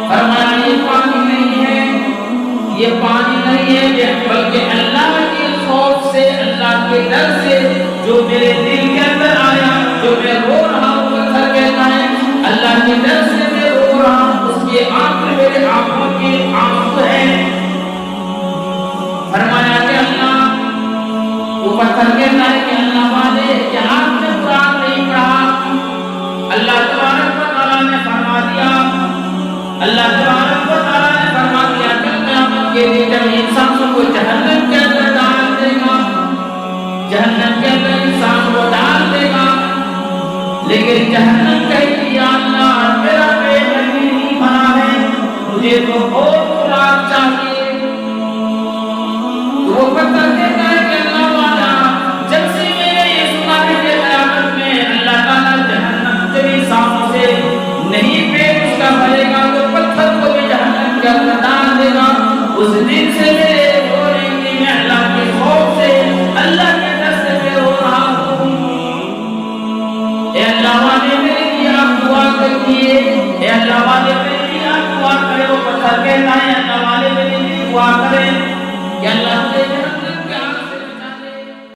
فرمایا یہ پانی نہیں ہے، یہ پانی نہیں ہے، بلکہ اللہ کے خوف سے، اللہ کے ڈر سے جو میرے دل کے اندر آیا، جو میں رو رہا ہوں، پتھر کہتا ہے اللہ کے ڈر سے میں رو رہا ہوں، اس کے آنکھ میرے آنکھوں کے آنسو ہیں۔ فرمایا کہ اللہ، وہ پتھر کہتا ہے کہ اللہ والے کیا آپ نے قرآن نہیں پڑھا؟ اللہ تبارک و تعالیٰ نے فرما دیا، اللہ تبارک و تعالیٰ نے فرما دیا کہ قیامت کے دن جب انسانوں کو جہنم کے اندر ڈال دے گا، جہنم کے اندر انسان کو ڈال دے گا، لیکن جہنم کہے گی یا اللہ میرا پیٹ ابھی نہیں بھرا ہے، مجھے تو اور خوراک چاہیے۔ وہ پتھر کہتا ہے کہ اللہ والا، جب سے میں نے یہ سنا ہے کہ قیامت میں اللہ تعالیٰ جہنم سے انسانوں سے نہیں پیٹ اس کا بھرے گا تو پتھر کو بھی جہنم کے اندر ڈال دے گا، اس دن سے میرے رونے کی، میں اللہ کے خوف سے، اللہ کے ڈر سے میں رو رہا ہوں۔ اے اللہ والے میرے لیے آپ دعا کریے، اے اللہ والے میرے لیے آپ دعا کرے۔ وہ پتھر کہتا ہے اللہ والے میرے لیے دعا کرے کہ اللہ